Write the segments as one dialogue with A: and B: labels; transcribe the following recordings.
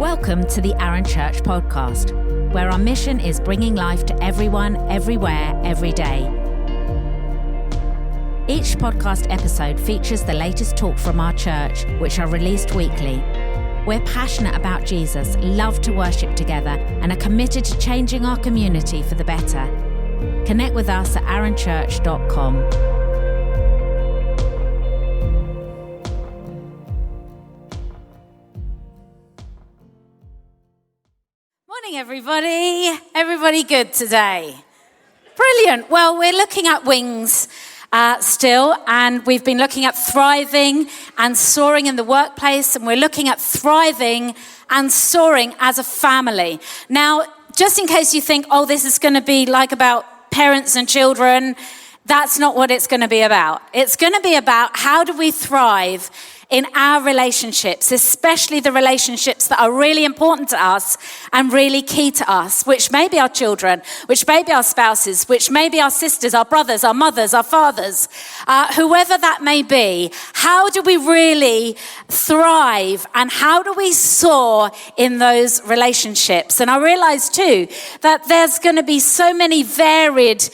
A: Welcome to the Arun Church podcast, where our mission is bringing life to everyone, everywhere, every day. Each podcast episode features the latest talk from our church, which are released weekly. We're passionate about Jesus, love to worship together, and are committed to changing our community for the better. Connect with us at arunchurch.com. Morning, everybody. Everybody good today? Brilliant. Well, we're looking at wings still, and we've been looking at thriving and soaring in the workplace, and we're looking at thriving and soaring as a family. Now, just in case you think, oh, this is going to be like about parents and children, that's not what it's going to be about. It's going to be about how do we thrive in our relationships, especially the relationships that are really important to us and really key to us, which may be our children, which may be our spouses, which may be our sisters, our brothers, our mothers, our fathers, whoever that may be. How do we really thrive and how do we soar in those relationships? And I realize too that there's going to be so many varied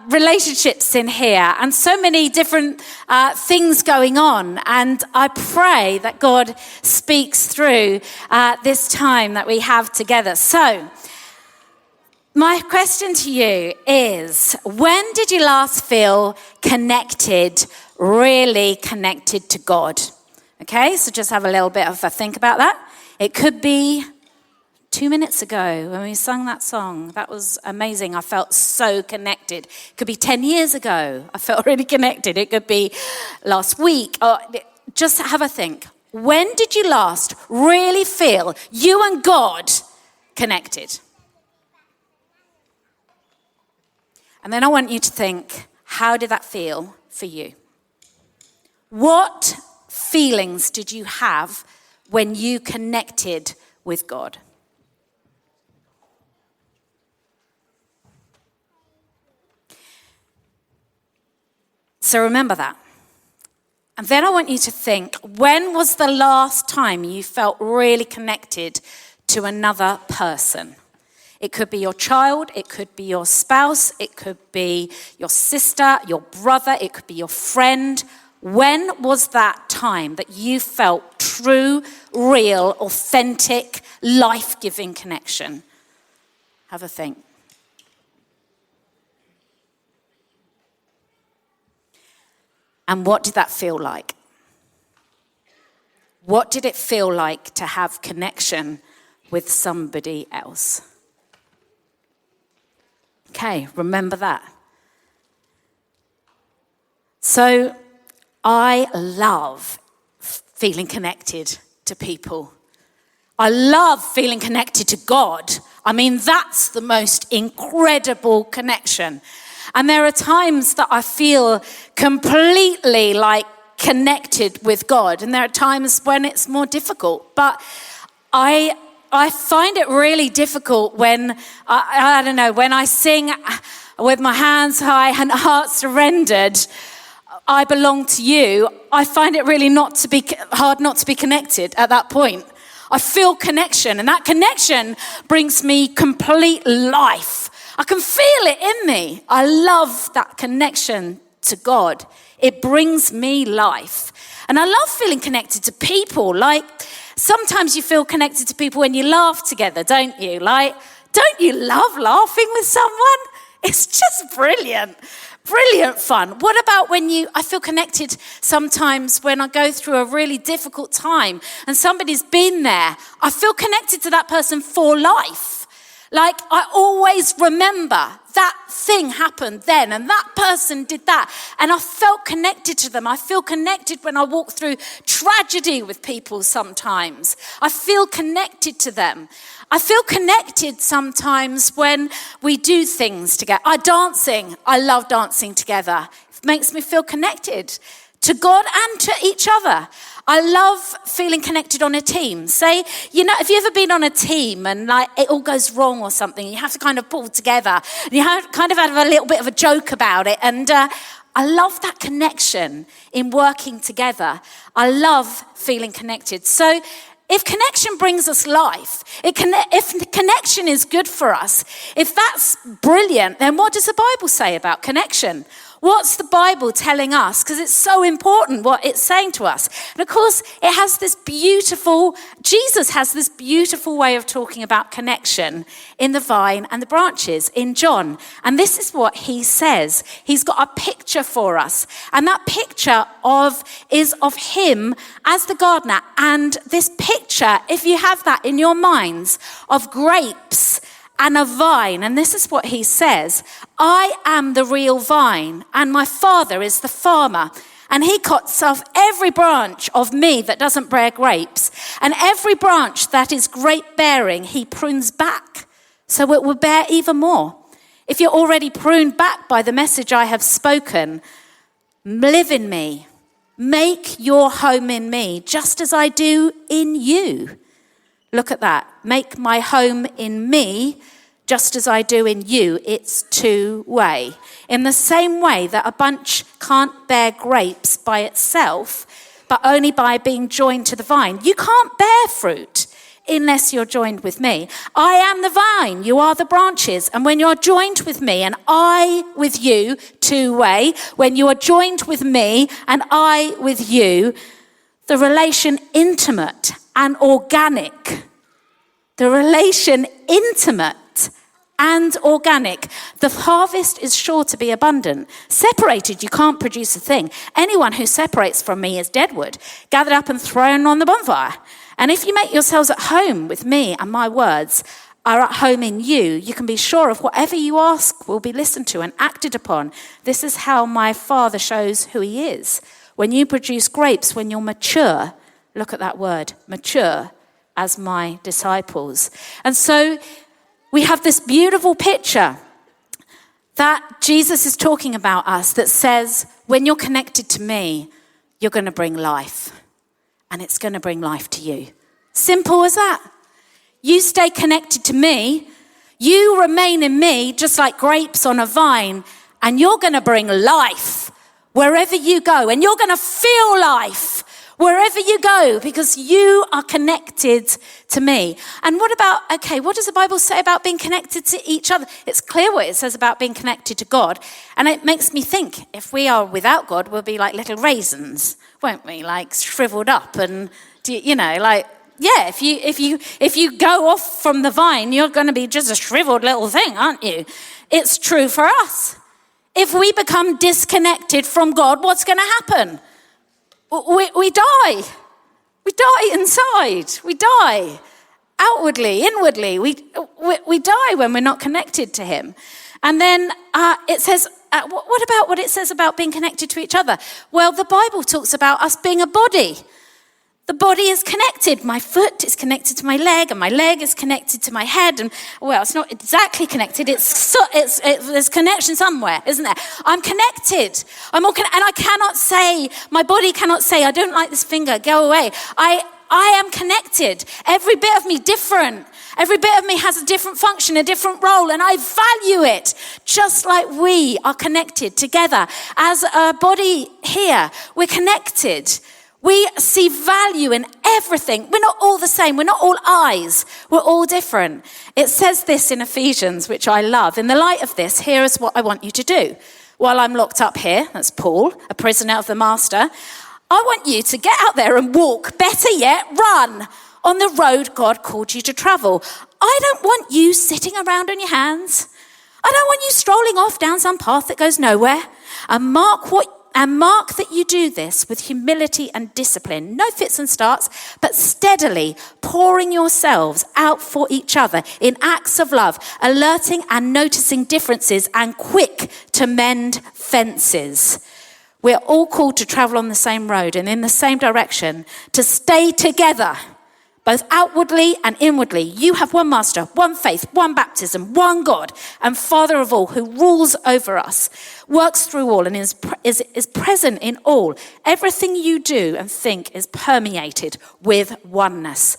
A: relationships in here and so many different things going on, and I pray that God speaks through this time that we have together. So my question to you is, when did you last feel connected, really connected to God? Okay, so just have a little bit of a think about that. It could be 2 minutes ago when we sung that song. That was amazing. I felt so connected. It could be 10 years ago. I felt really connected. It could be last week. Just have a think. When did you last really feel you and God connected? And then I want you to think, how did that feel for you? What feelings did you have when you connected with God? So remember that. And then I want you to think, when was the last time you felt really connected to another person? It could be your child, it could be your spouse, it could be your sister, your brother, it could be your friend. When was that time that you felt true, real, authentic, life-giving connection? Have a think. And what did that feel like? What did it feel like to have connection with somebody else? Okay, remember that. So I love feeling connected to people. I love feeling connected to God. I mean, that's the most incredible connection. And there are times that I feel completely like connected with God. And there are times when it's more difficult. But I find it really difficult when, I don't know, when I sing with my hands high and heart surrendered, I belong to you. I find it really hard not to be connected at that point. I feel connection, and that connection brings me complete life. I can feel it in me. I love that connection to God. It brings me life. And I love feeling connected to people. Like, sometimes you feel connected to people when you laugh together, don't you? Like, don't you love laughing with someone? It's just brilliant. Brilliant fun. What about I feel connected sometimes when I go through a really difficult time and somebody's been there. I feel connected to that person for life. Like, I always remember that thing happened then and that person did that. And I felt connected to them. I feel connected when I walk through tragedy with people sometimes. I feel connected to them. I feel connected sometimes when we do things together. I love dancing together. It makes me feel connected to God and to each other. I love feeling connected on a team. Say, have you ever been on a team and like it all goes wrong or something? You have to kind of pull together. And you kind of have a little bit of a joke about it. And I love that connection in working together. I love feeling connected. So if connection brings us life, if connection is good for us, if that's brilliant, then what does the Bible say about connection? What's the Bible telling us? Because it's so important what it's saying to us. And of course, Jesus has this beautiful way of talking about connection in the vine and the branches in John. And this is what he says. He's got a picture for us. And that picture is of him as the gardener. And this picture, if you have that in your minds, of grapes and a vine, and this is what he says: I am the real vine, and my Father is the farmer. And he cuts off every branch of me that doesn't bear grapes, and every branch that is grape bearing, he prunes back, so it will bear even more. If you're already pruned back by the message I have spoken, live in me, make your home in me, just as I do in you. Look at that. Make my home in me, just as I do in you. It's two-way. In the same way that a bunch can't bear grapes by itself, but only by being joined to the vine. You can't bear fruit unless you're joined with me. I am the vine, you are the branches. And when you're joined with me and I with you, two-way, when you are joined with me and I with you, the relation intimate and organic. The relation intimate and organic. The harvest is sure to be abundant. Separated, you can't produce a thing. Anyone who separates from me is dead wood, gathered up and thrown on the bonfire. And if you make yourselves at home with me and my words are at home in you, you can be sure of whatever you ask will be listened to and acted upon. This is how my Father shows who he is. When you produce grapes, when you're mature, look at that word, mature, as my disciples. And so we have this beautiful picture that Jesus is talking about us that says, when you're connected to me, you're going to bring life. And it's going to bring life to you. Simple as that. You stay connected to me, you remain in me, just like grapes on a vine, and you're going to bring life wherever you go. And you're going to feel life wherever you go, because you are connected to me. And what does the Bible say about being connected to each other? It's clear what it says about being connected to God. And it makes me think, if we are without God, we'll be like little raisins, won't we? Like shriveled up and, if you go off from the vine, you're going to be just a shriveled little thing, aren't you? It's true for us. If we become disconnected from God, what's going to happen? We die. We die inside. We die outwardly, inwardly. We die when we're not connected to him. And then it says, what about what it says about being connected to each other? Well, the Bible talks about us being a body. The body is connected. My foot is connected to my leg, and my leg is connected to my head. And well, it's not exactly connected. There's connection somewhere, isn't there? I'm connected. And I cannot say, my body cannot say, I don't like this finger, go away. I am connected. Every bit of me different. Every bit of me has a different function, a different role, and I value it. Just like we are connected together as a body here, we're connected. We see value in everything. We're not all the same. We're not all eyes. We're all different. It says this in Ephesians, which I love. In the light of this, here is what I want you to do. While I'm locked up here, that's Paul, a prisoner of the master, I want you to get out there and walk, better yet, run on the road God called you to travel. I don't want you sitting around on your hands. I don't want you strolling off down some path that goes nowhere. And mark that you do this with humility and discipline, no fits and starts, but steadily pouring yourselves out for each other in acts of love, alerting and noticing differences and quick to mend fences. We're all called to travel on the same road and in the same direction, to stay together, both outwardly and inwardly. You have one master, one faith, one baptism, one God and Father of all, who rules over us, works through all and is present in all. Everything you do and think is permeated with oneness.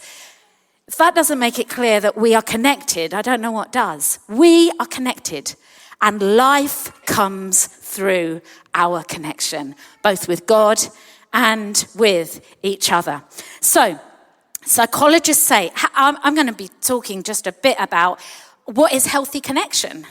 A: If that doesn't make it clear that we are connected, I don't know what does. We are connected, and life comes through our connection, both with God and with each other. So, Psychologists say, I'm going to be talking just a bit about what is healthy connection.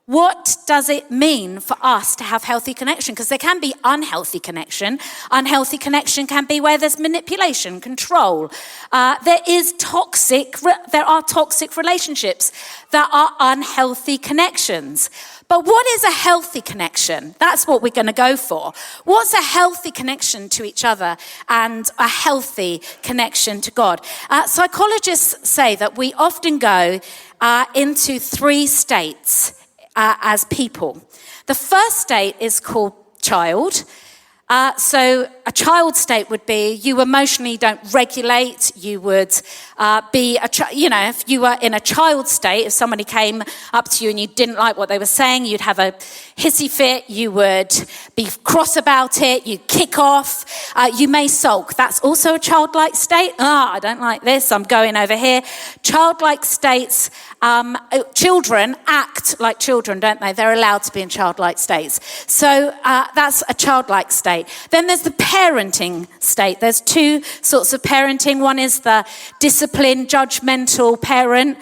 A: What does it mean for us to have healthy connection? Because there can be unhealthy connection. Unhealthy connection can be where there's manipulation, control. There are toxic relationships that are unhealthy connections. But what is a healthy connection? That's what we're going to go for. What's a healthy connection to each other and a healthy connection to God? Psychologists say that we often go into 3 states as people. The first state is called child. So a child state would be you emotionally don't regulate. You would be if you were in a child state, if somebody came up to you and you didn't like what they were saying, you'd have a hissy fit. You would be cross about it. You'd kick off. You may sulk. That's also a childlike state. I don't like this. I'm going over here. Childlike states. Children act like children, don't they? They're allowed to be in childlike states. So that's a childlike state. Then there's the parenting state. There's 2 sorts of parenting. One is the disciplined, judgmental parent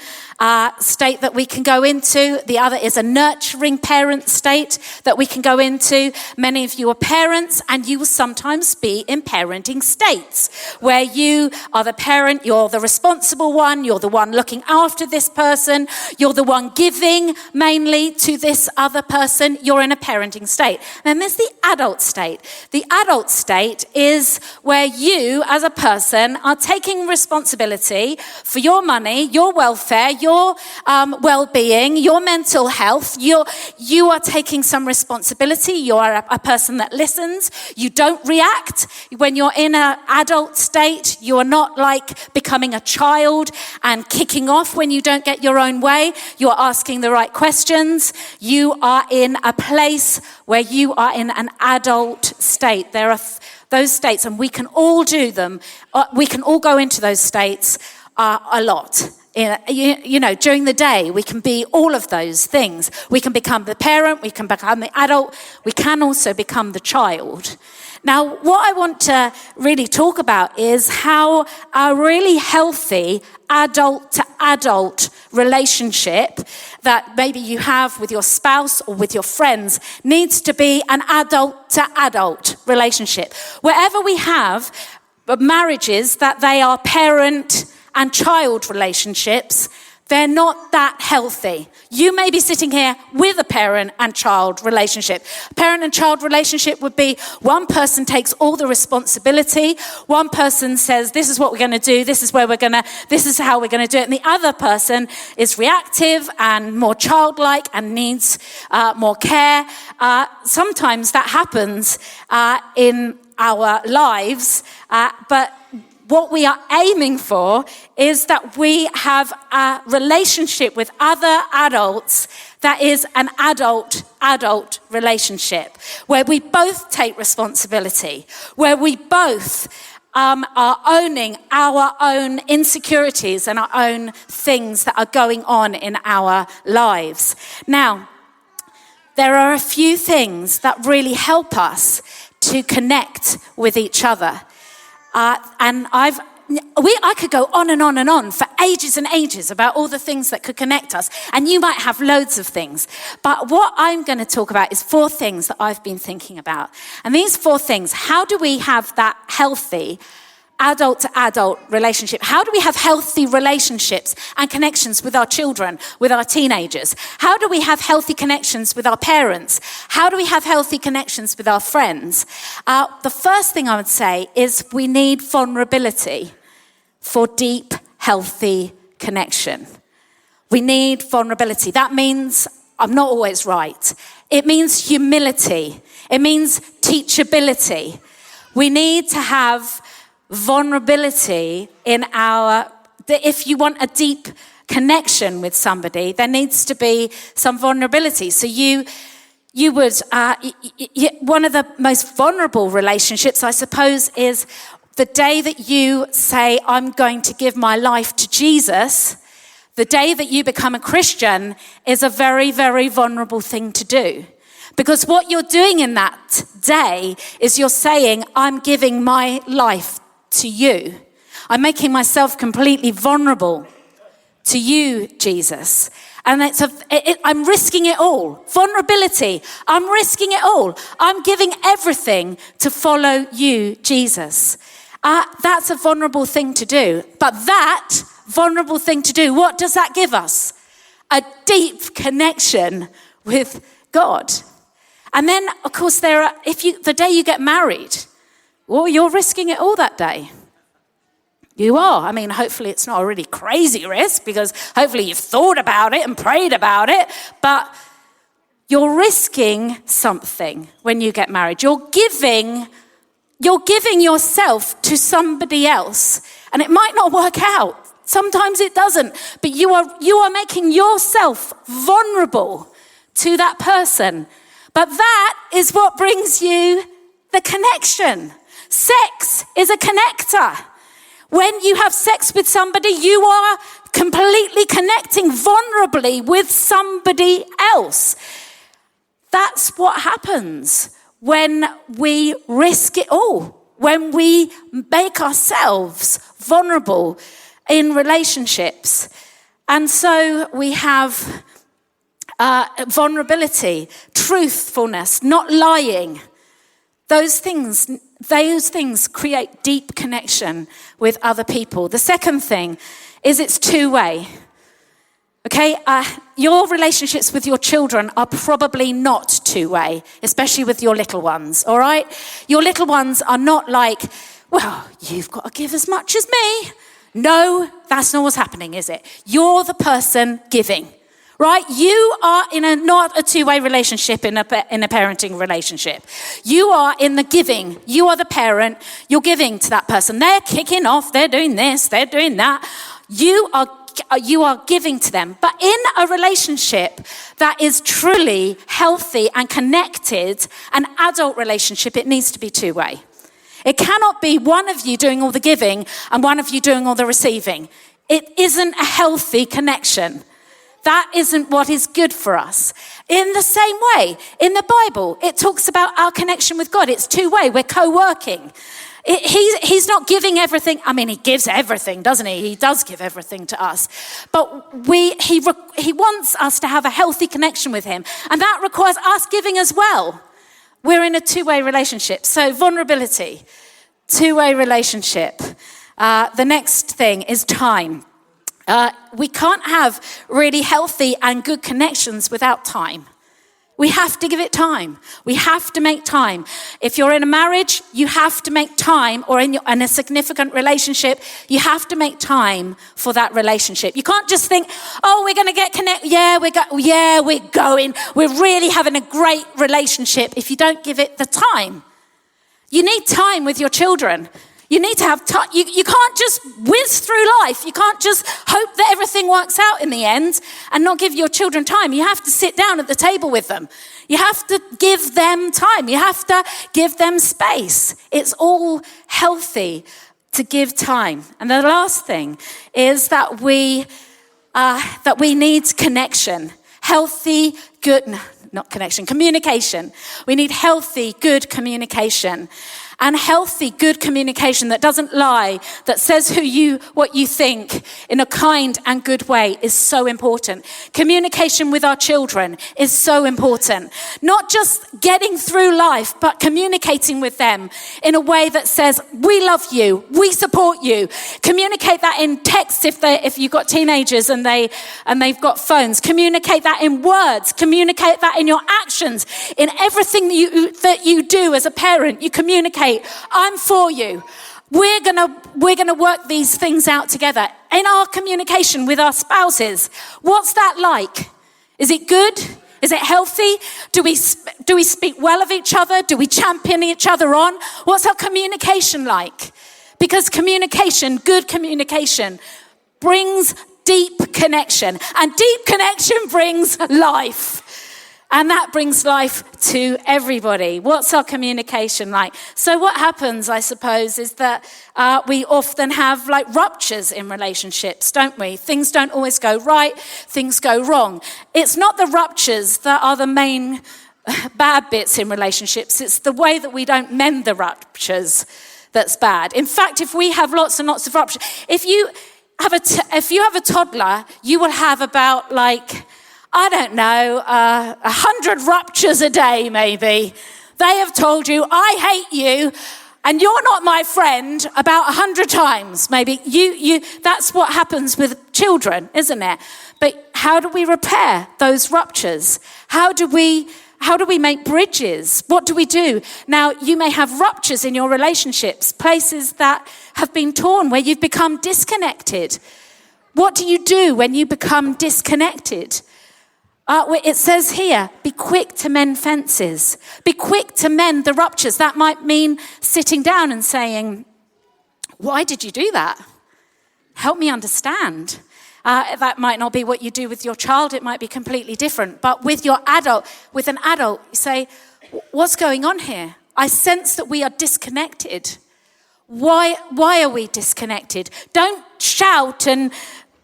A: state that we can go into. The other is a nurturing parent state that we can go into. Many of you are parents, and you will sometimes be in parenting states where you are the parent, you're the responsible one, you're the one looking after this person, you're the one giving mainly to this other person. You're in a parenting state. Then there's the adult state. The adult state is where you as a person are taking responsibility for your money, your welfare, your well-being, your mental health. You are taking some responsibility. You are a person that listens. You don't react. When you're in an adult state, you are not like becoming a child and kicking off when you don't get your own way. You are asking the right questions. You are in a place where you are in an adult state. There are those states, and we can all do them. We can all go into those states a lot. During the day, we can be all of those things. We can become the parent, we can become the adult, we can also become the child. Now, what I want to really talk about is how a really healthy adult-to-adult relationship that maybe you have with your spouse or with your friends needs to be an adult-to-adult relationship. Wherever we have marriages that they are parent and child relationships, they're not that healthy. You may be sitting here with a parent and child relationship. A parent and child relationship would be one person takes all the responsibility. One person says, this is what we're going to do. This is how we're going to do it. And the other person is reactive and more childlike and needs more care. Sometimes that happens in our lives, but what we are aiming for is that we have a relationship with other adults that is an adult relationship, where we both take responsibility, where we both are owning our own insecurities and our own things that are going on in our lives. Now, there are a few things that really help us to connect with each other. And I could go on and on and on for ages and ages about all the things that could connect us. And you might have loads of things. But what I'm going to talk about is 4 things that I've been thinking about. And these 4 things, how do we have that healthy adult-to-adult relationship? How do we have healthy relationships and connections with our children, with our teenagers? How do we have healthy connections with our parents? How do we have healthy connections with our friends? The first thing I would say is we need vulnerability for deep, healthy connection. We need vulnerability. That means I'm not always right. It means humility. It means teachability. We need to have vulnerability in if you want a deep connection with somebody, there needs to be some vulnerability. So you would, one of the most vulnerable relationships, I suppose, is the day that you say, I'm going to give my life to Jesus. The day that you become a Christian is a very, very vulnerable thing to do. Because what you're doing in that day is you're saying, I'm giving my life to you. I'm making myself completely vulnerable to you, Jesus. And I'm risking it all. Vulnerability, I'm risking it all. I'm giving everything to follow you, Jesus. That's a vulnerable thing to do. But that vulnerable thing to do, what does that give us? A deep connection with God. And then, of course, the day you get married, well, you're risking it all that day. You are. I mean, hopefully it's not a really crazy risk, because hopefully you've thought about it and prayed about it, but you're risking something when you get married. You're giving yourself to somebody else, and it might not work out. Sometimes it doesn't, but you are making yourself vulnerable to that person. But that is what brings you the connection. Sex is a connector. When you have sex with somebody, you are completely connecting vulnerably with somebody else. That's what happens when we risk it all, when we make ourselves vulnerable in relationships. And so we have vulnerability, truthfulness, not lying. Those things create deep connection with other people. The second thing is it's two-way. Okay, your relationships with your children are probably not two-way, especially with your little ones, all right? Your little ones are not like, well, you've got to give as much as me. No, that's not what's happening, is it? You're the person giving. Right? You are in not a two-way relationship in a parenting relationship. You are in the giving. You are the parent. You're giving to that person. They're kicking off. They're doing this. They're doing that. You are giving to them. But in a relationship that is truly healthy and connected, an adult relationship, it needs to be two-way. It cannot be one of you doing all the giving and one of you doing all the receiving. It isn't a healthy connection. That isn't what is good for us. In the same way, in the Bible, it talks about our connection with God. It's two-way. We're co-working. He's not giving everything. I mean, he gives everything, doesn't he? He does give everything to us. But he wants us to have a healthy connection with him. And that requires us giving as well. We're in a two-way relationship. So vulnerability, two-way relationship. The next thing is time. We can't have really healthy and good connections without time. We have to give it time. We have to make time. If you're in a marriage, you have to make time, or in a significant relationship, you have to make time for that relationship. You can't just think, oh, we're going to get connected. We're going. We're really having a great relationship if you don't give it the time. You need time with your children. You need to have time. You can't just whiz through life. You can't just hope that everything works out in the end and not give your children time. You have to sit down at the table with them. You have to give them time. You have to give them space. It's all healthy to give time. And the last thing is that we need connection. Healthy, good, not connection, communication. We need healthy, good communication. And healthy, good communication that doesn't lie, that says what you think in a kind and good way is so important. Communication with our children is so important. Not just getting through life, but communicating with them in a way that says, we love you, we support you. Communicate that in text if you've got teenagers and they've got phones. Communicate that in words. Communicate that in your actions. In everything that you do as a parent, you communicate. I'm for you. We're gonna work these things out together. In our communication with our spouses, what's that like? Is it good? Is it healthy? Do we speak well of each other? Do we champion each other on? What's our communication like? Because communication, good communication, brings deep connection, and deep connection brings life. And that brings life to everybody. What's our communication like? So what happens, I suppose, is that we often have like ruptures in relationships, don't we? Things don't always go right, things go wrong. It's not the ruptures that are the main bad bits in relationships. It's the way that we don't mend the ruptures that's bad. In fact, if we have lots and lots of ruptures, if you have a toddler, you will have about 100 ruptures a day, maybe. They have told you, I hate you, and you're not my friend about 100 times, maybe. That's what happens with children, isn't it? But how do we repair those ruptures? How do we make bridges? What do we do? Now, you may have ruptures in your relationships, places that have been torn, where you've become disconnected. What do you do when you become disconnected? It says here, be quick to mend fences. Be quick to mend the ruptures. That might mean sitting down and saying, why did you do that? Help me understand. That might not be what you do with your child. It might be completely different. But with an adult, you say, what's going on here? I sense that we are disconnected. Why are we disconnected? Don't shout and,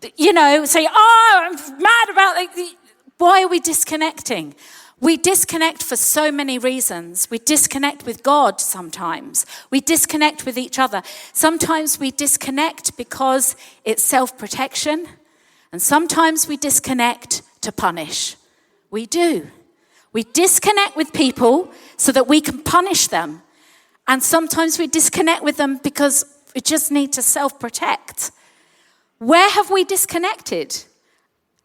A: say, I'm mad about it. Why are we disconnecting? We disconnect for so many reasons. We disconnect with God sometimes. We disconnect with each other. Sometimes we disconnect because it's self-protection. And sometimes we disconnect to punish. We do. We disconnect with people so that we can punish them. And sometimes we disconnect with them because we just need to self-protect. Where have we disconnected?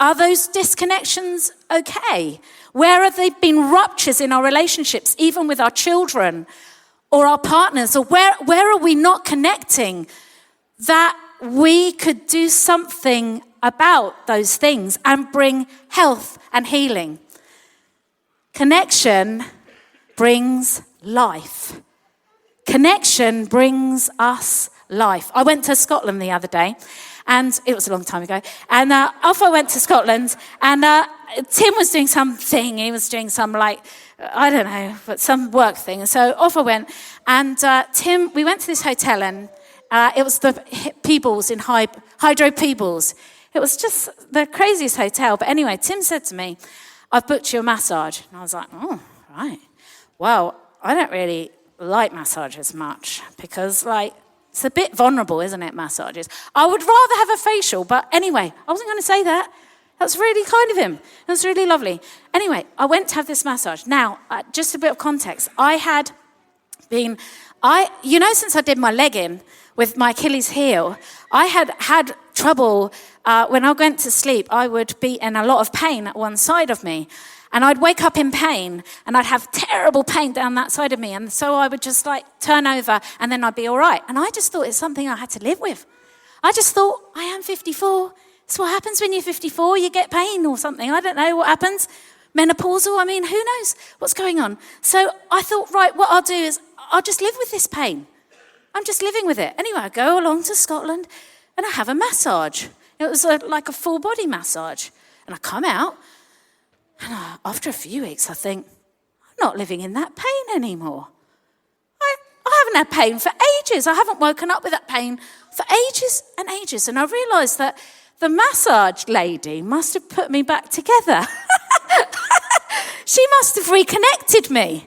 A: Are those disconnections okay? Where have there been ruptures in our relationships, even with our children or our partners? Or where are we not connecting that we could do something about those things and bring health and healing? Connection brings life. Connection brings us life. I went to Scotland the other day, and it was a long time ago, and off I went to Scotland, and Tim was doing something. He was doing some, I don't know, but some work thing. And so off I went, and Tim, we went to this hotel, and it was the Peebles in Hydro Peebles. It was just the craziest hotel. But anyway, Tim said to me, I've booked you a massage. And I was like, oh, right. Well, I don't really like massages much because, it's a bit vulnerable, isn't it, massages? I would rather have a facial, but anyway, I wasn't going to say that. That's really kind of him. It was really lovely. Anyway, I went to have this massage. Now, just a bit of context. I had been, since I did my leg in with my Achilles heel, I had trouble. When I went to sleep, I would be in a lot of pain at one side of me. And I'd wake up in pain, and I'd have terrible pain down that side of me. And so I would just turn over, and then I'd be all right. And I just thought it's something I had to live with. I just thought, I am 54. It's what happens when you're 54. You get pain or something. I don't know what happens. Menopausal, who knows what's going on? So I thought, right, what I'll do is I'll just live with this pain. I'm just living with it. Anyway, I go along to Scotland, and I have a massage. It was like a full body massage. And I come out, and after a few weeks, I think, I'm not living in that pain anymore. I haven't had pain for ages. I haven't woken up with that pain for ages and ages. And I realised that the massage lady must have put me back together. She must have reconnected me.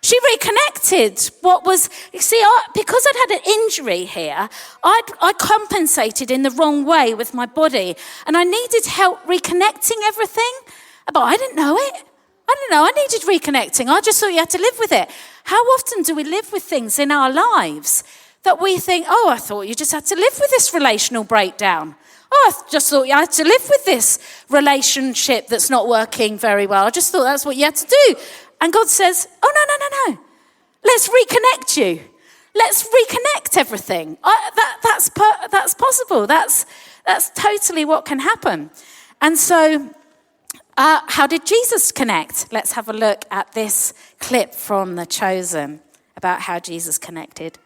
A: She reconnected what was, because I'd had an injury here, I compensated in the wrong way with my body, and I needed help reconnecting everything, but I didn't know it. I didn't know I needed reconnecting. I just thought you had to live with it. How often do we live with things in our lives that we think, oh, I thought you just had to live with this relational breakdown. Oh, I just thought you had to live with this relationship that's not working very well. I just thought that's what you had to do. And God says, oh, no. Let's reconnect you. Let's reconnect everything. That's possible. That's totally what can happen. And so how did Jesus connect? Let's have a look at this clip from The Chosen about how Jesus connected.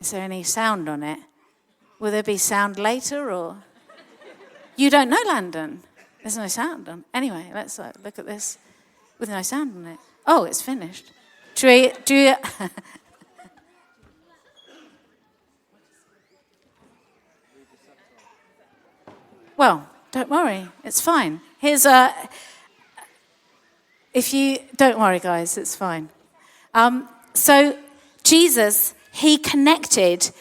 A: Is there any sound on it? Will there be sound later, or? You don't know, Landon. There's no sound on. Anyway, let's look at this with no sound on it. Oh, it's finished. Do you Well, don't worry. It's fine. Don't worry, guys, it's fine. So Jesus, he connected,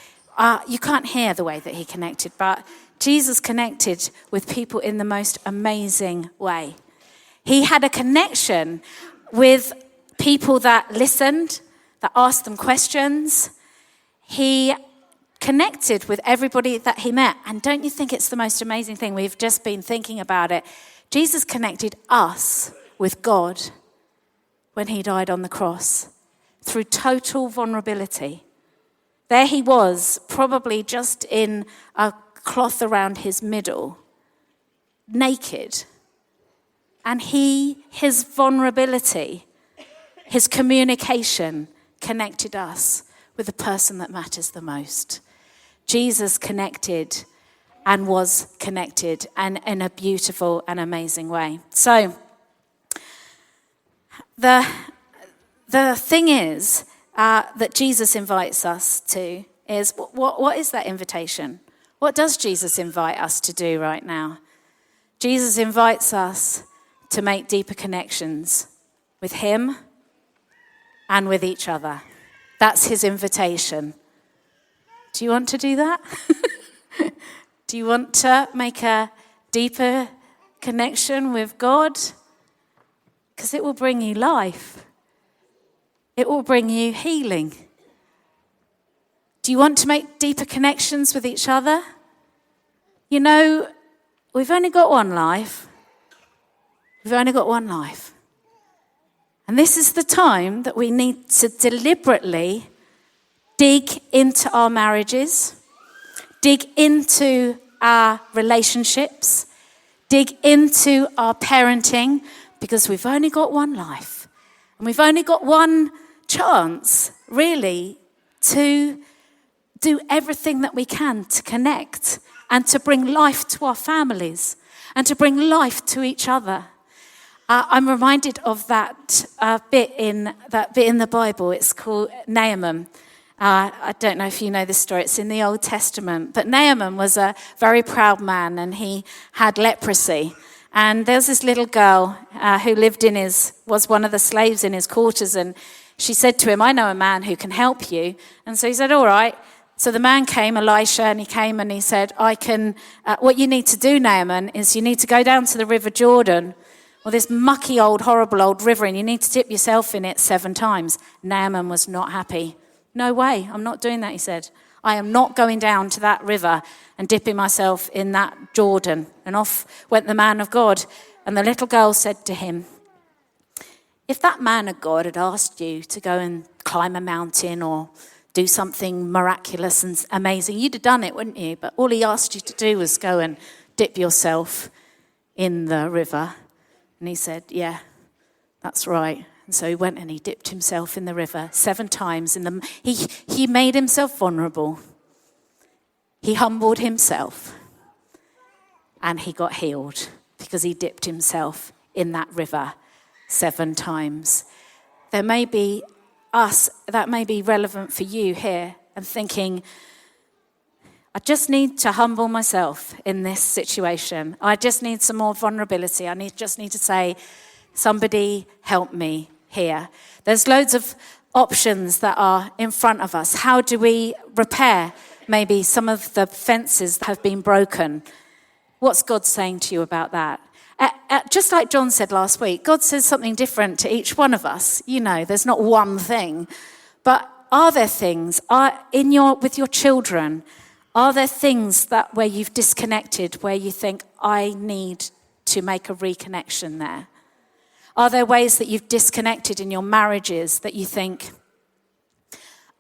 A: you can't hear the way that he connected, but Jesus connected with people in the most amazing way. He had a connection with people that listened, that asked them questions. He connected with everybody that he met. And don't you think it's the most amazing thing? We've just been thinking about it. Jesus connected us with God when he died on the cross through total vulnerability. There he was, probably just in a cloth around his middle, naked. And his vulnerability, his communication connected us with the person that matters the most. Jesus connected and was connected, and in a beautiful and amazing way. So the thing is that Jesus invites us to is, what is that invitation? What does Jesus invite us to do right now? Jesus invites us to make deeper connections with him and with each other. That's his invitation. Do you want to do that? Do you want to make a deeper connection with God? Because it will bring you life. It will bring you healing. Do you want to make deeper connections with each other? You know, we've only got one life. We've only got one life. And this is the time that we need to deliberately dig into our marriages, dig into our relationships, dig into our parenting, because we've only got one life. And we've only got one chance, really, to do everything that we can to connect and to bring life to our families and to bring life to each other. I'm reminded of that bit in the Bible. It's called Naaman. I don't know if you know this story. It's in the Old Testament. But Naaman was a very proud man, and he had leprosy. And there was this little girl who was one of the slaves in his quarters, and she said to him, "I know a man who can help you." And so he said, "All right." So the man came, Elisha, and he came and he said, what you need to do, Naaman, is you need to go down to the River Jordan, or this mucky old, horrible old river, and you need to dip yourself in it 7 times. Naaman was not happy. "No way, I'm not doing that," he said. "I am not going down to that river and dipping myself in that Jordan." And off went the man of God. And the little girl said to him, "If that man of God had asked you to go and climb a mountain or do something miraculous and amazing, you'd have done it, wouldn't you? But all he asked you to do was go and dip yourself in the river." And he said, "Yeah, that's right." And so he went and he dipped himself in the river 7 times. He made himself vulnerable. He humbled himself. And he got healed because he dipped himself in that river 7 times. That may be relevant for you here, and thinking, I just need to humble myself in this situation. I just need some more vulnerability. I just need to say, somebody help me here. There's loads of options that are in front of us. How do we repair maybe some of the fences that have been broken? What's God saying to you about that? Just like John said last week, God says something different to each one of us. You know, there's not one thing. But are there things with your children? Are there things where you've disconnected, where you think, I need to make a reconnection there? Are there ways that you've disconnected in your marriages that you think,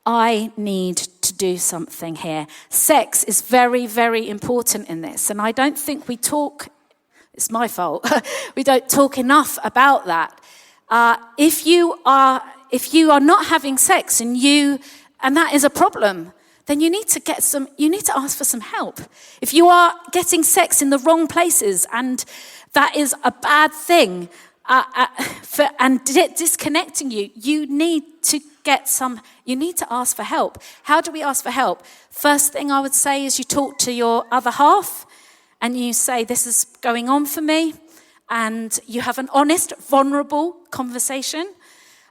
A: I need to do something here? Sex is very, very important in this. And I don't think we talk, it's my fault, we don't talk enough about that. If you are not having sex and that is a problem, then you need to ask for some help. If you are getting sex in the wrong places and that is a bad thing, disconnecting you, you need to ask for help. How do we ask for help? First thing I would say is you talk to your other half and you say, this is going on for me. And you have an honest, vulnerable conversation.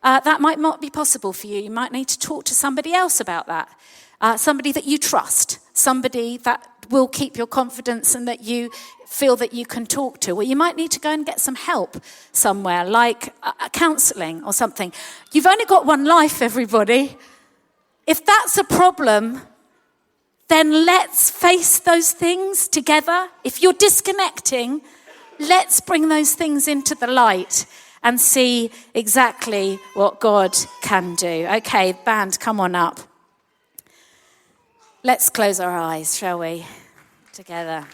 A: That might not be possible for you. You might need to talk to somebody else about that. Somebody that you trust. Somebody that will keep your confidence and that you feel that you can talk to. Or you might need to go and get some help somewhere, like counselling or something. You've only got one life, everybody. If that's a problem, then let's face those things together. If you're disconnecting, let's bring those things into the light and see exactly what God can do. Okay, band, come on up. Let's close our eyes, shall we? Together.